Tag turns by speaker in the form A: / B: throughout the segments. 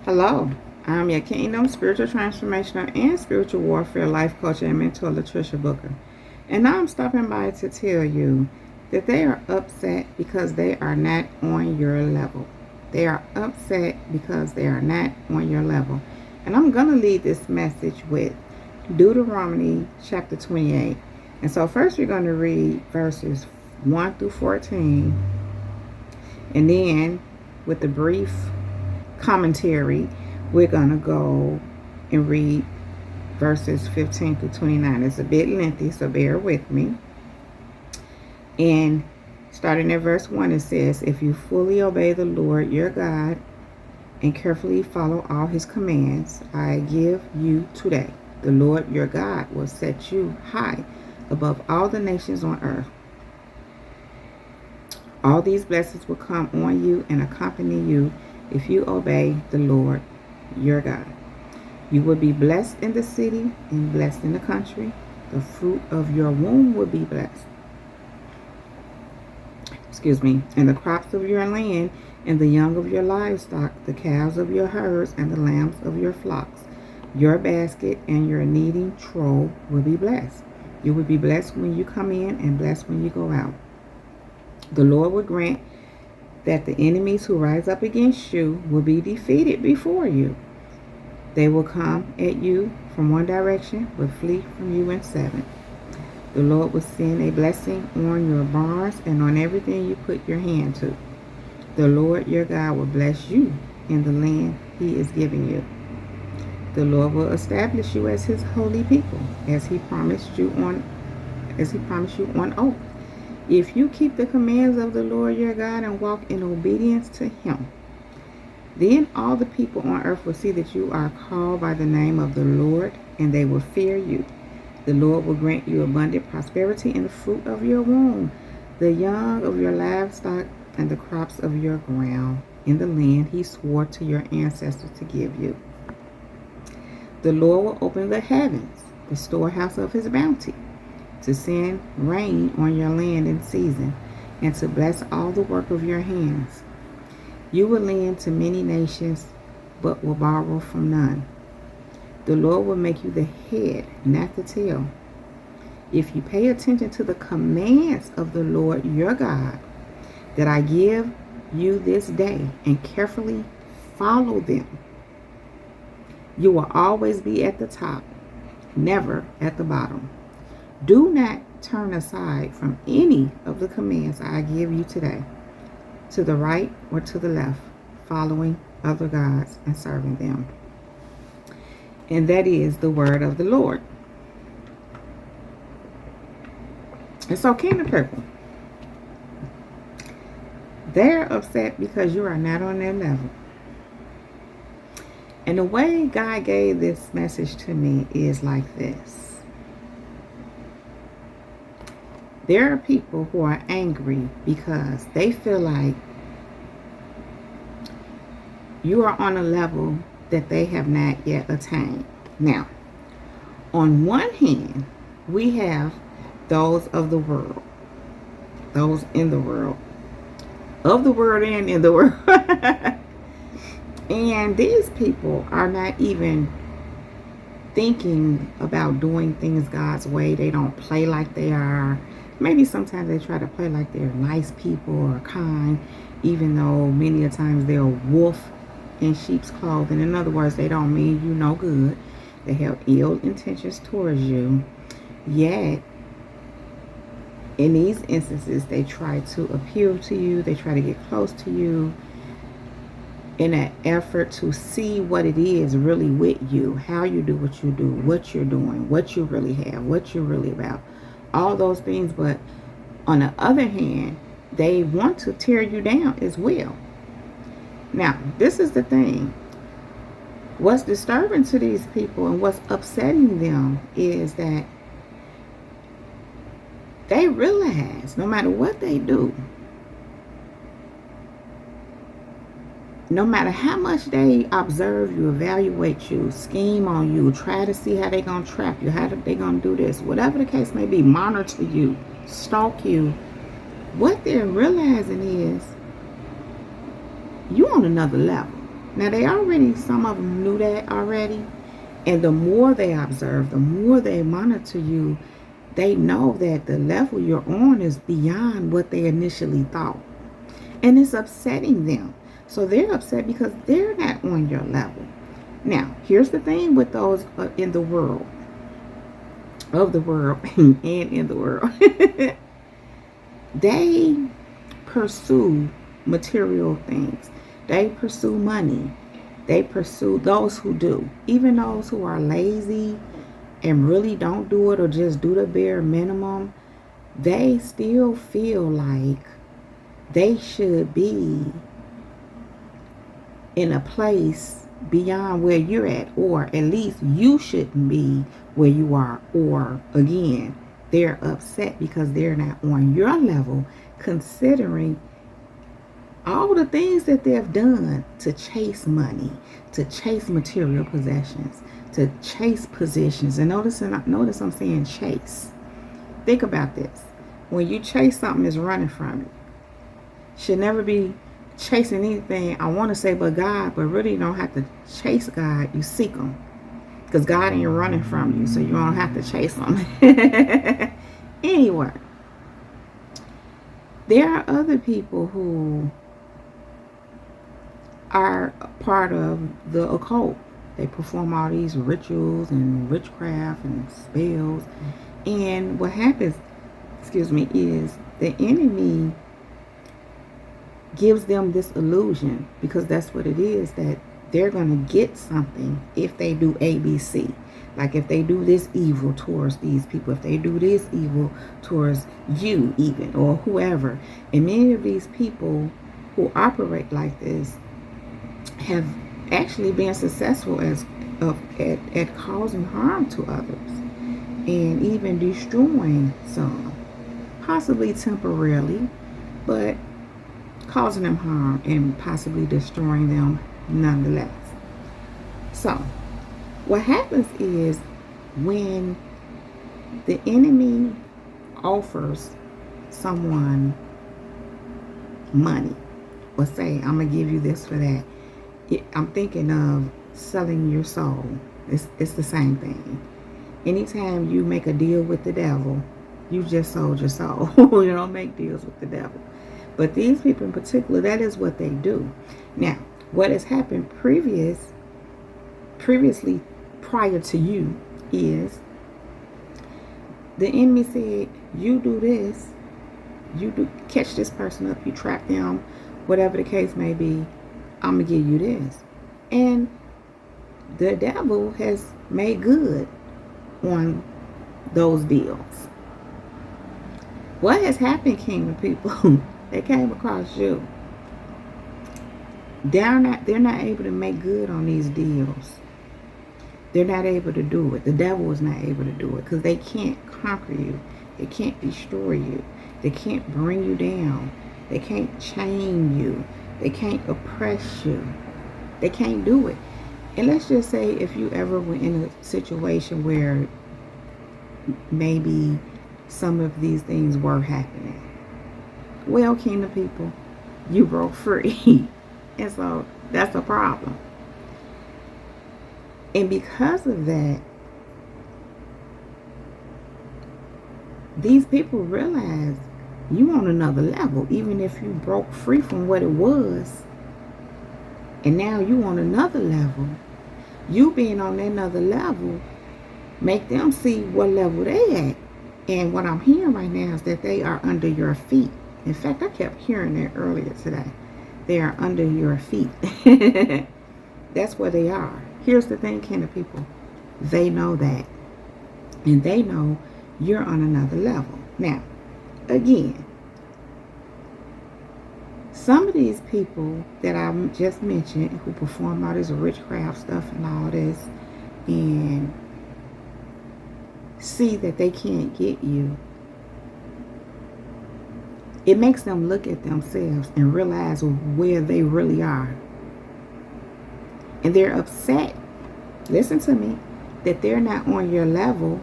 A: Hello, I'm your Kingdom Spiritual Transformational and Spiritual Warfare Life Coach and Mentor, Latricia Booker. And I'm stopping by to tell you that they are upset because they are not on your level. They are upset because they are not on your level. And I'm going to lead this message with Deuteronomy chapter 28. And so first we're going to read verses 1 through 14. And then with the brief commentary, we're going to go and read verses 15 through 29. It's a bit lengthy, so bear with me. And starting at verse 1, it says, "If you fully obey the Lord your God and carefully follow all his commands I give you today, the Lord your God will set you high above all the nations on earth. All these blessings will come on you and accompany you if you obey the Lord your God. You will be blessed in the city and blessed in the country. The fruit of your womb will be blessed. And the crops of your land and the young of your livestock, the calves of your herds and the lambs of your flocks. Your basket and your kneading trough will be blessed. You will be blessed when you come in and blessed when you go out. The Lord will grant that the enemies who rise up against you will be defeated before you. They will come at you from one direction, but flee from you in seven. The Lord will send a blessing on your barns and on everything you put your hand to. The Lord your God will bless you in the land he is giving you. The Lord will establish you as his holy people, as he promised you on oath. If you keep the commands of the Lord your God and walk in obedience to him, then all the people on earth will see that you are called by the name of the Lord, and they will fear you. The Lord will grant you abundant prosperity in the fruit of your womb, the young of your livestock, and the crops of your ground in the land he swore to your ancestors to give you. The Lord will open the heavens, the storehouse of his bounty, to send rain on your land in season, and to bless all the work of your hands. You will lend to many nations, but will borrow from none. The Lord will make you the head, not the tail. If you pay attention to the commands of the Lord your God that I give you this day and carefully follow them, you will always be at the top, never at the bottom. Do not turn aside from any of the commands I give you today, to the right or to the left, following other gods and serving them." And that is the word of the Lord. And so, Kingdom people, they're upset because you are not on their level. And the way God gave this message to me is like this. There are people who are angry because they feel like you are on a level that they have not yet attained. Now, on one hand, we have those of the world, those in the world, of the world and in the world. And these people are not even thinking about doing things God's way. They don't play like they are. Maybe sometimes they try to play like they're nice people or kind, even though many a times they're a wolf in sheep's clothing. In other words, they don't mean you no good. They have ill intentions towards you. Yet, in these instances, they try to appeal to you. They try to get close to you in an effort to see what it is really with you, how you do what you do, what you're doing, what you really have, what you're really about, all those things. But on the other hand, they want to tear you down as well. Now, this is the thing. What's disturbing to these people and what's upsetting them is that they realize no matter what they do, no matter how much they observe you, evaluate you, scheme on you, try to see how they're going to trap you, how they're going to do this, whatever the case may be, monitor you, stalk you, what they're realizing is you on another level. Now some of them knew that already. And the more they observe, the more they monitor you, they know that the level you're on is beyond what they initially thought. And it's upsetting them. So they're upset because they're not on your level. Now, here's the thing with those in the world, of the world, and in the world. They pursue material things. They pursue money. They pursue those who do. Even those who are lazy and really don't do it or just do the bare minimum, they still feel like they should be in a place beyond where you're at, or at least you shouldn't be where you are. Or again, they're upset because they're not on your level, considering all the things that they've done to chase money, to chase material possessions, to chase positions. And notice I'm saying chase. Think about this. When you chase something that's running from you, should never be chasing anything, I want to say, but God, but really you don't have to chase God. You seek Him. Because God ain't running from you, so you don't have to chase Him. Anyway, there are other people who are part of the occult. They perform all these rituals and witchcraft and spells. And what happens, is the enemy gives them this illusion, because that's what it is, that they're going to get something if they do ABC. Like if they do this evil towards these people, if they do this evil towards you even, or whoever. And many of these people who operate like this have actually been successful at causing harm to others and even destroying some, possibly temporarily, but causing them harm and possibly destroying them nonetheless. So what happens is, when the enemy offers someone money, or say, I'm going to give you this for that, I'm thinking of selling your soul. It's the same thing. Anytime you make a deal with the devil, you just sold your soul. You don't make deals with the devil. But these people in particular, that is what they do. Now, what has happened previously prior to you is the enemy said, you do this, you do catch this person up, you trap them, whatever the case may be, I'm going to give you this. And the devil has made good on those deals. What has happened, kingdom people? They came across you. They're not able to make good on these deals. They're not able to do it. The devil is not able to do it because they can't conquer you. They can't destroy you. They can't bring you down. They can't chain you. They can't oppress you. They can't do it. And let's just say if you ever were in a situation where maybe some of these things were happening. Well, kingdom people, you broke free. And so that's a problem. And because of that, these people realize you on another level. Even if you broke free from what it was, and now you on another level, you being on another level make them see what level they at. And what I'm hearing right now is that they are under your feet. In fact, I kept hearing that earlier today. They are under your feet. That's where they are. Here's the thing, kingdom people. They know that. And they know you're on another level. Now, again, some of these people that I just mentioned who perform all this witchcraft stuff and all this, and see that they can't get you, it makes them look at themselves and realize where they really are. And they're upset, listen to me, that they're not on your level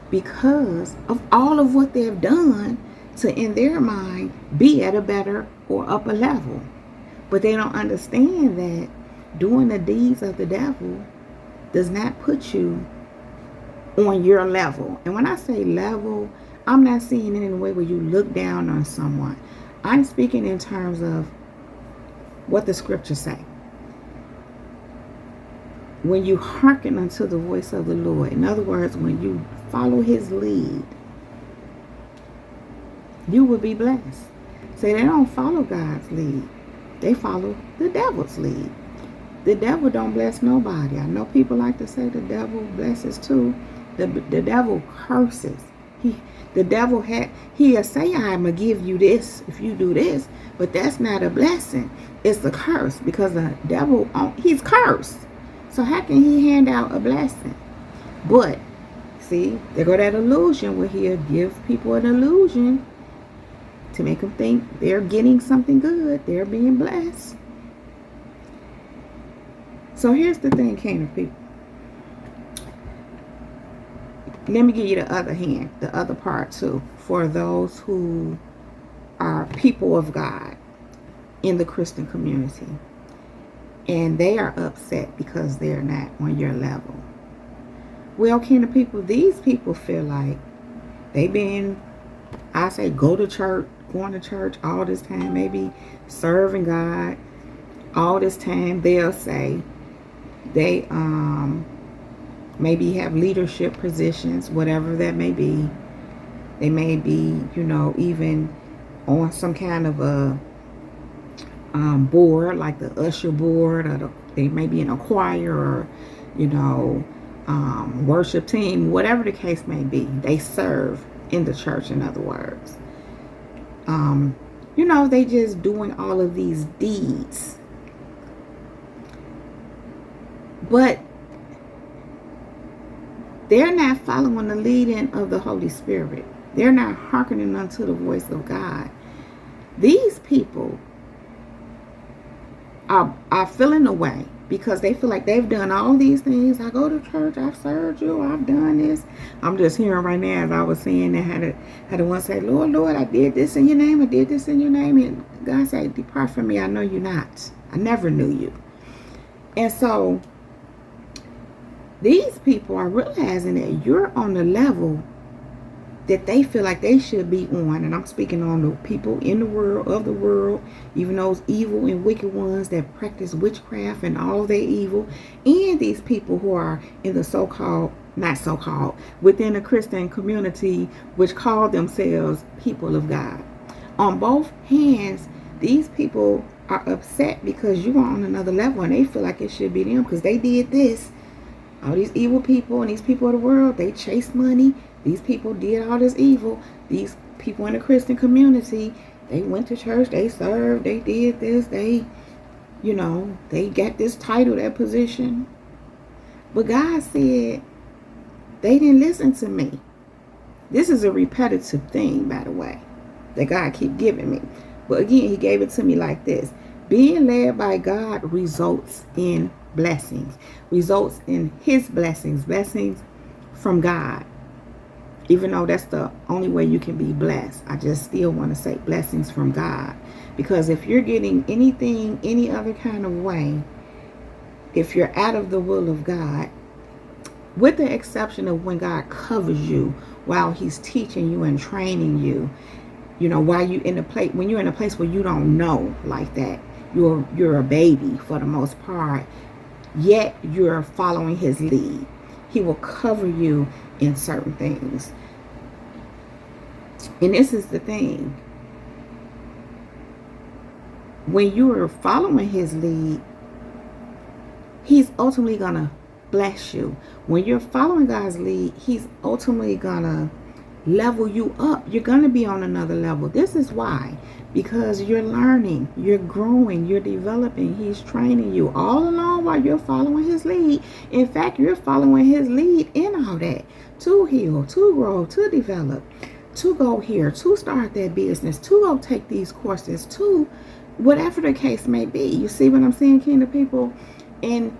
A: because of all of what they've done to, in their mind, be at a better or upper level. But they don't understand that doing the deeds of the devil does not put you on your level. And when I say level, I'm not seeing it in a way where you look down on someone. I'm speaking in terms of what the scriptures say. When you hearken unto the voice of the Lord, in other words, when you follow his lead, you will be blessed. Say they don't follow God's lead. They follow the devil's lead. The devil don't bless nobody. I know people like to say the devil blesses too. The devil curses. He'll say, I'm going to give you this if you do this. But that's not a blessing. It's a curse because the devil, he's cursed. So how can he hand out a blessing? But, see, there go that illusion where he'll give people an illusion to make them think they're getting something good. They're being blessed. So here's the thing, kingdom people. Let me give you the other hand, the other part too, for those who are people of God in the Christian community. And they are upset because they're not on your level. Well, kingdom people, these people feel like they've been, I say, going to church all this time, maybe serving God all this time. They'll say they maybe have leadership positions, whatever that may be. They may be, even on some kind of a board, like the usher board, or they may be in a choir, or worship team, whatever the case may be. They serve in the church, in other words. They just doing all of these deeds. But they're not following the leading of the Holy Spirit. They're not hearkening unto the voice of God. These people are feeling away because they feel like they've done all these things. I go to church, I've served you, I've done this. I'm just hearing right now, as I was saying, that had the one say, Lord, I did this in your name, I did this in your name. And God said, depart from me, I know you not. I never knew you. And so these people are realizing that you're on the level that they feel like they should be on. And I'm speaking on the people in the world, of the world, even those evil and wicked ones that practice witchcraft and all their evil, and these people who are in the within the Christian community, which call themselves people of God. On both hands, these people are upset because you are on another level and they feel like it should be them because they did this. All these evil people and these people of the world, they chase money. These people did all this evil. These people in the Christian community, they went to church, they served, they did this, they got this title, that position. But God said, they didn't listen to me. This is a repetitive thing, by the way, that God keep giving me. But again, he gave it to me like this. Being led by God results in blessings. Results in his blessings. Blessings from God. Even though that's the only way you can be blessed, I just still want to say blessings from God. Because if you're getting anything, any other kind of way, if you're out of the will of God, with the exception of when God covers you while he's teaching you and training you, while you in a place, when you're in a place where you don't know like that, you're a baby for the most part, yet you're following his lead. He will cover you in certain things. And this is the thing. When you are following his lead, he's ultimately going to bless you. When you're following God's lead, he's ultimately going to level you up. You're going to be on another level. This is why. Because you're learning, you're growing, you're developing. He's training you all along while you're following his lead. In fact, you're following his lead in all that. To heal, to grow, to develop, to go here, to start that business, to go take these courses, to whatever the case may be. You see what I'm saying, kingdom people? And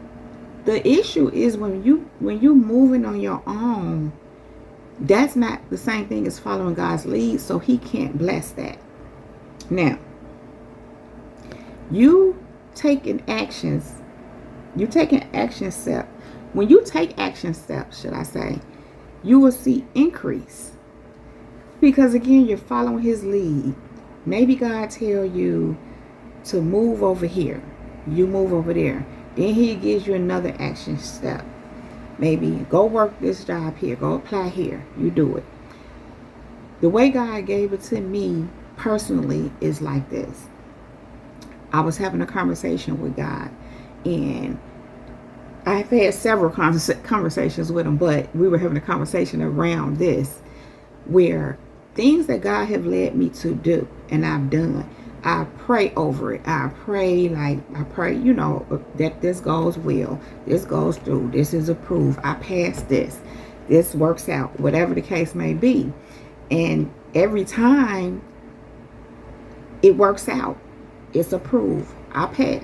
A: the issue is when you're moving on your own, that's not the same thing as following God's lead, so he can't bless that. Now, you taking actions You take an action step. When you take action steps, should I say, you will see increase. Because again, you're following his lead. Maybe God tell you to move over here. You move over there. Then he gives you another action step. Maybe go work this job here. Go apply here. You do it. The way God gave it to me personally is like this. I was having a conversation with God, and I've had several conversations with him, but we were having a conversation around this, where things that God have led me to do and I've done, I pray over it. I pray, that this goes well, this goes through, this is approved, I pass this works out, whatever the case may be. And every time it works out, it's approved, I pass.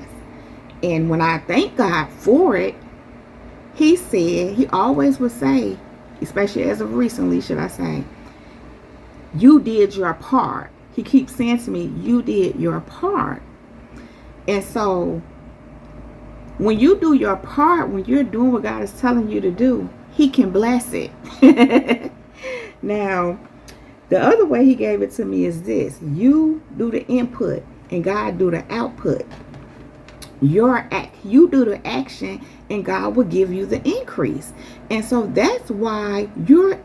A: And when I thank God for it, he always would say, especially as of recently, should I say, you did your part. He keeps saying to me, you did your part. And so when you do your part, when you're doing what God is telling you to do, he can bless it. Now, the other way he gave it to me is this. You do the input and God do the output. You do the action and God will give you the increase. And so that's why you're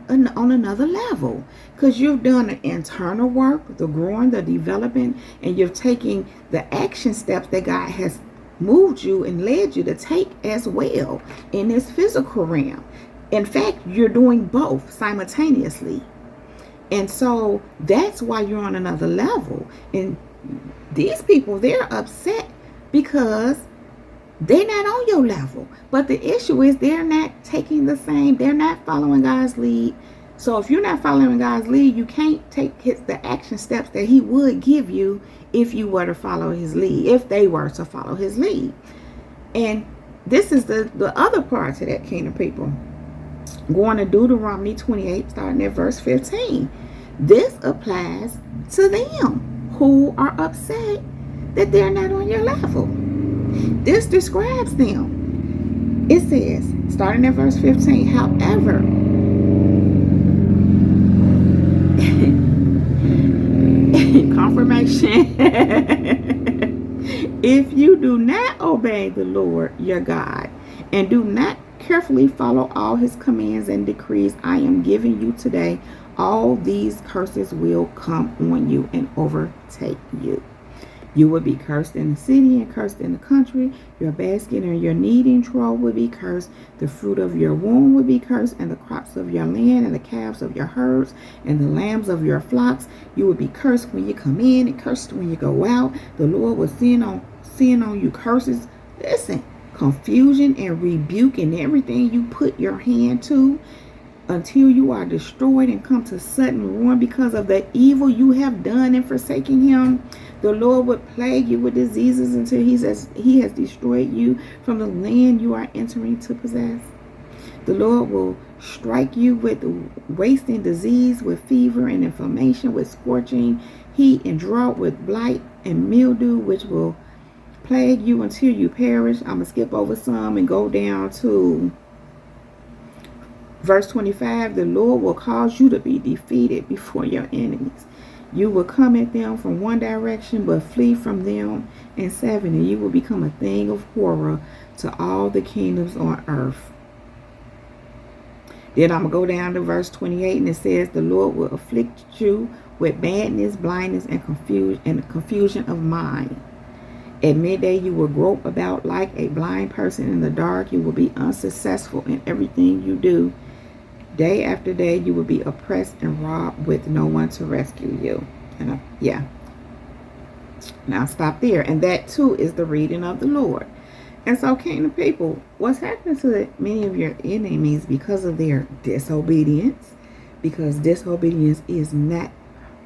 A: on another level, because you've done the internal work, the growing, the developing, and you're taking the action steps that God has moved you and led you to take as well in this physical realm. In fact, you're doing both simultaneously. And so that's why you're on another level. And these people, they're upset because they're not on your level. But the issue is they're not taking they're not following God's lead. So if you're not following God's lead, you can't take the action steps that he would give you if you were to follow his lead, if they were to follow his lead. And this is the other part to that, kingdom people. Going to Deuteronomy 28, starting at verse 15. This applies to them who are upset that they're not on your level. This describes them. It says, starting at verse 15, however, confirmation, if you do not obey the Lord your God and do not carefully follow all his commands and decrees I am giving you today, all these curses will come on you and overtake you. You will be cursed in the city and cursed in the country. Your basket and your kneading trough will be cursed. The fruit of your womb will be cursed, and the crops of your land, and the calves of your herds, and the lambs of your flocks. You will be cursed when you come in and cursed when you go out. The Lord will send on you curses. Listen, confusion and rebuke in everything you put your hand to, until you are destroyed and come to sudden ruin because of the evil you have done in forsaking him. The Lord would plague you with diseases until he has destroyed you from the land you are entering to possess. The Lord will strike you with wasting disease, with fever and inflammation, with scorching heat and drought, with blight and mildew, which will plague you until you perish. I'm going to skip over some and go down to verse 25. The Lord will cause you to be defeated before your enemies. You will come at them from one direction, but flee from them in seven, and you will become a thing of horror to all the kingdoms on earth. Then I'm going to go down to verse 28, and it says, the Lord will afflict you with badness, blindness, and confusion of mind. At midday, you will grope about like a blind person in the dark. You will be unsuccessful in everything you do. Day after day, you will be oppressed and robbed with no one to rescue you. And now stop there. And that too is the reading of the Lord. And so, kingdom people, what's happening to many of your enemies because of their disobedience? Because disobedience is not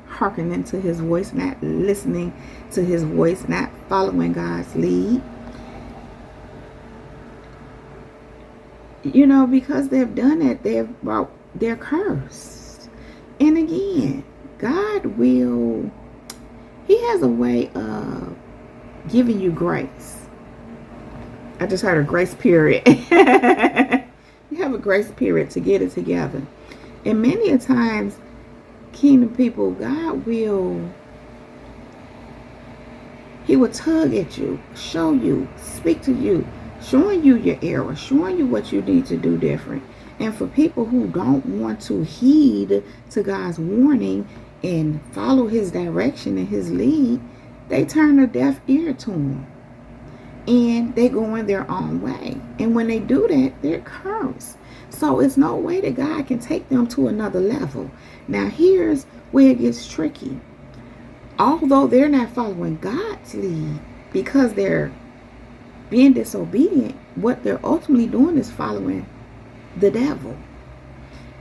A: hearkening to his voice, not listening to his voice, not following God's lead. You know, because they've done it, they're cursed. And again, God he has a way of giving you grace. I just heard a grace period. You have a grace period to get it together. And many a times, kingdom people, God will, He will tug at you, show you, speak to you, showing you your error, showing you what you need to do different. And for people who don't want to heed to God's warning and follow His direction and His lead, they turn a deaf ear to Him. And they go in their own way. And when they do that, they're cursed. So it's no way that God can take them to another level. Now here's where it gets tricky. Although they're not following God's lead because they're being disobedient, what they're ultimately doing is following the devil.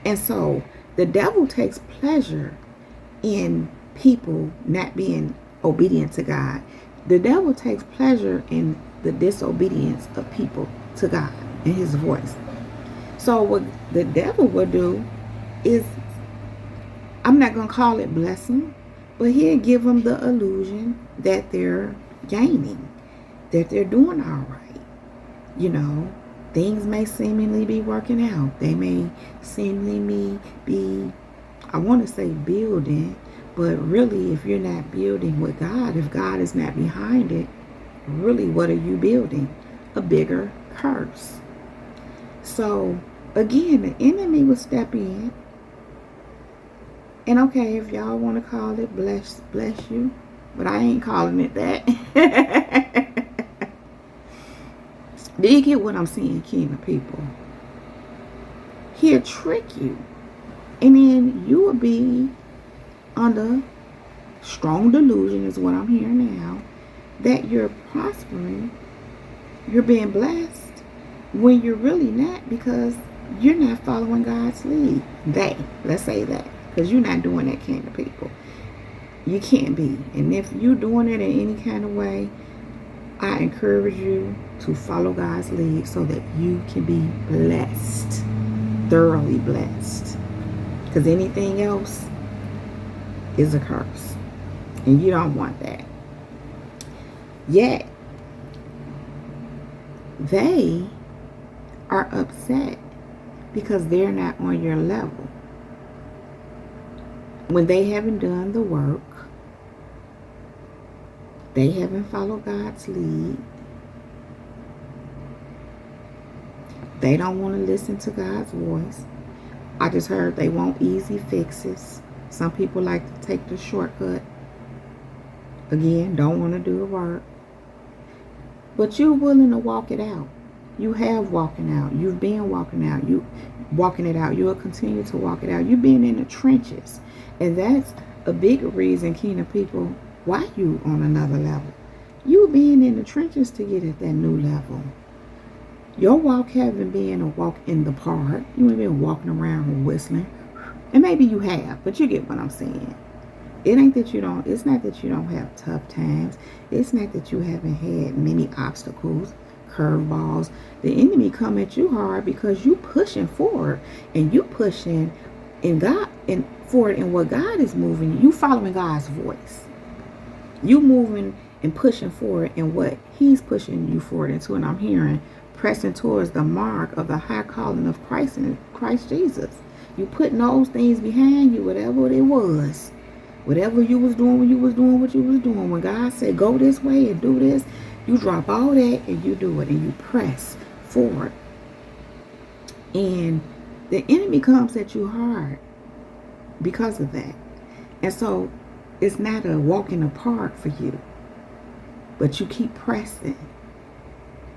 A: And so the devil takes pleasure in people not being obedient to God. The devil takes pleasure in the disobedience of people to God and His voice. So what the devil will do is, I'm not going to call it blessing, but he'll give them the illusion that they're gaining, that they're doing all right. You know, things may seemingly be working out. They may seemingly be, I want to say building, but really if you're not building with God, if God is not behind it, really what are you building? A bigger curse. So again, the enemy will step in. And okay, if y'all want to call it bless you, but I ain't calling it that. Do you get what I'm saying, kingdom people? He'll trick you. And then you will be under strong delusion, is what I'm hearing now, that you're prospering, you're being blessed, when you're really not, because you're not following God's lead. Let's say that, because you're not doing that, kingdom people. You can't be. And if you're doing it in any kind of way, I encourage you to follow God's lead so that you can be blessed, thoroughly blessed. Because anything else is a curse. And you don't want that. Yet, they are upset because they're not on your level. When they haven't done the work, they haven't followed God's lead, they don't want to listen to God's voice. I just heard they want easy fixes. Some people like to take the shortcut. Again, don't want to do the work. But you're willing to walk it out. You have walking out. You've been walking out. You walking it out. You'll continue to walk it out. You've been in the trenches. And that's a big reason, kingdom people, why you on another level. You being in the trenches to get at that new level. Your walk haven't been a walk in the park. You ain't been walking around whistling. And maybe you have, but you get what I'm saying. It's not that you don't have tough times. It's not that you haven't had many obstacles, curveballs. The enemy come at you hard because you pushing forward, and you pushing in God and forward in what God is moving. You following God's voice. You moving and pushing forward in what He's pushing you forward into. And I'm hearing pressing towards the mark of the high calling of Christ in Christ Jesus. You putting those things behind you, whatever it was. Whatever you was doing when you was doing what you was doing. When God said, go this way and do this, you drop all that and you do it. And you press forward. And the enemy comes at you hard because of that. And so it's not a walk in the park for you. But you keep pressing.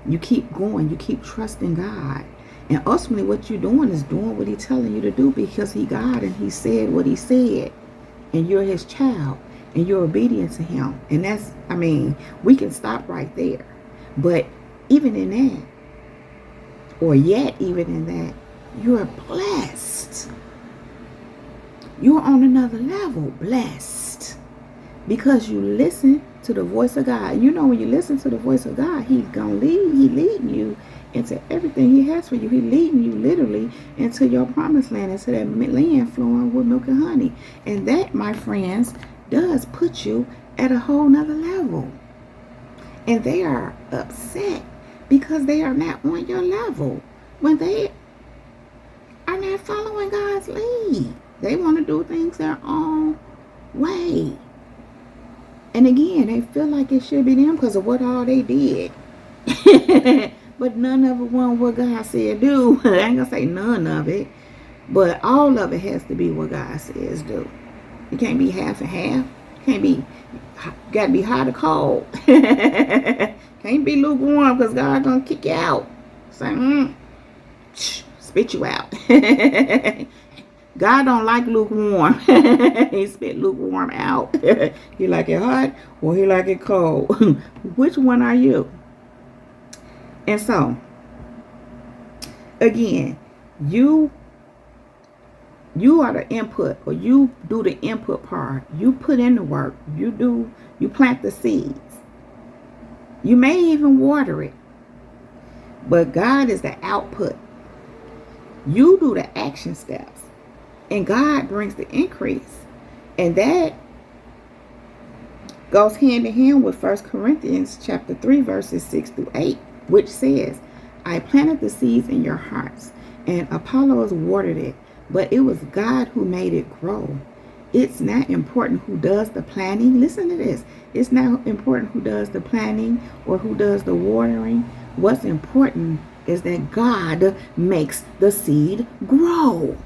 A: You keep going. You keep trusting God. And ultimately what you're doing is doing what He's telling you to do, because He God and He said what He said. And you're His child, and you're obedient to Him. And that's, we can stop right there. But even in that, or yet even in that, you're blessed. You're on another level, blessed. Because you listen to the voice of God. You know, when you listen to the voice of God, He's going to lead. He leading you into everything He has for you. He leading you literally into your promised land, into that land flowing with milk and honey. And that, my friends, does put you at a whole nother level. And they are upset because they are not on your level. When they are not following God's lead, they want to do things their own way. And again, they feel like it should be them because of what all they did. But none of it want what God said do. I ain't gonna say none of it, but all of it has to be what God says do. It can't be half and half. Can't be, gotta be hot or cold. Can't be lukewarm because God gonna kick you out. Say, spit you out. God don't like lukewarm. He spit lukewarm out. He like it hot or he like it cold. Which one are you? And so, again, you are the input, or you do the input part. You put in the work. You plant the seeds. You may even water it. But God is the output. You do the action steps. And God brings the increase. And that goes hand in hand with 1 Corinthians chapter 3, verses 6 through 8, which says, I planted the seeds in your hearts, and Apollos watered it, but it was God who made it grow. It's not important who does the planting. Listen to this. It's not important who does the planting or who does the watering. What's important is that God makes the seed grow.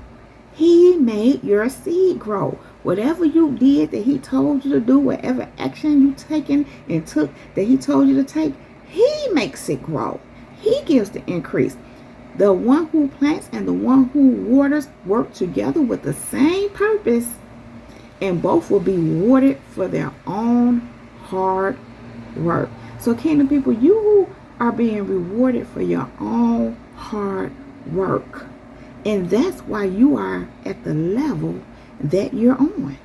A: He made your seed grow. Whatever you did that he told you to do, whatever action you taken and took that he told you to take, he makes it grow. He gives the increase. The one who plants and the one who waters work together with the same purpose, and both will be rewarded for their own hard work. So kingdom people, you are being rewarded for your own hard work. And that's why you are at the level that you're on.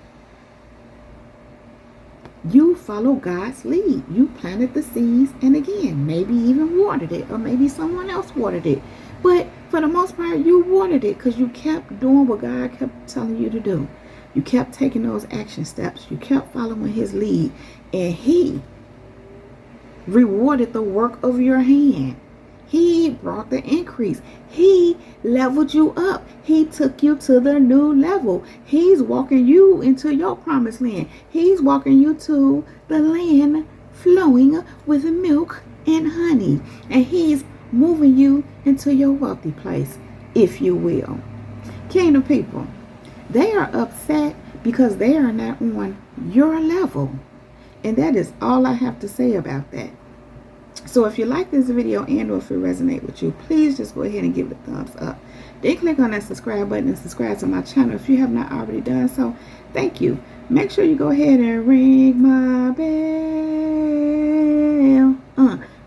A: You follow God's lead. You planted the seeds, and again, maybe even watered it, or maybe someone else watered it. But for the most part, you watered it because you kept doing what God kept telling you to do. You kept taking those action steps. You kept following his lead, and he rewarded the work of your hand. He brought the increase. He leveled you up. He took you to the new level. He's walking you into your promised land. He's walking you to the land flowing with milk and honey. And he's moving you into your wealthy place, if you will. Kingdom people, they are upset because they are not on your level. And that is all I have to say about that. So if you like this video and or if it resonates with you, please just go ahead and give it a thumbs up. Then click on that subscribe button and subscribe to my channel if you have not already done so. Thank you. Make sure you go ahead and ring my bell.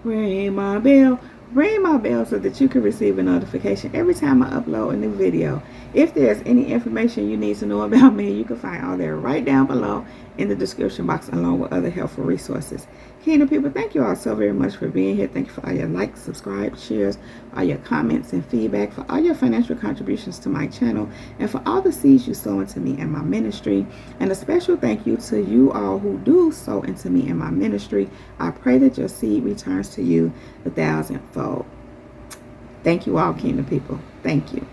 A: Ring my bell. Ring my bell so that you can receive a notification every time I upload a new video. If there's any information you need to know about me, you can find all there right down below in the description box, along with other helpful resources. Kingdom people, thank you all so very much for being here. Thank you for all your likes, subscribes, shares, all your comments and feedback, for all your financial contributions to my channel, and for all the seeds you sow into me and my ministry. And a special thank you to you all who do sow into me and my ministry. I pray that your seed returns to you 1,000-fold. Thank you all, Kingdom people. Thank you.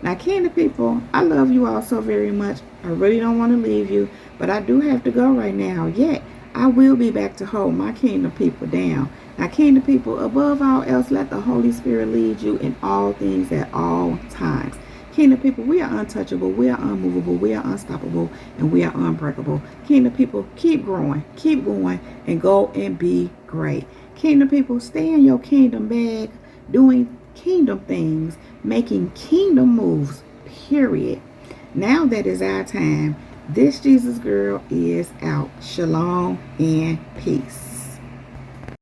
A: Now, Kingdom people, I love you all so very much. I really don't want to leave you, but I do have to go right now. Yet, I will be back to hold my Kingdom people down. Now, Kingdom people, above all else, let the Holy Spirit lead you in all things at all times. Kingdom people, we are untouchable, we are unmovable, we are unstoppable, and we are unbreakable. Kingdom people, keep growing, keep going, and go and be great. Kingdom people, stay in your kingdom bag, doing kingdom things, making kingdom moves, period. Now that is our time. This Jesus girl is out. Shalom and peace.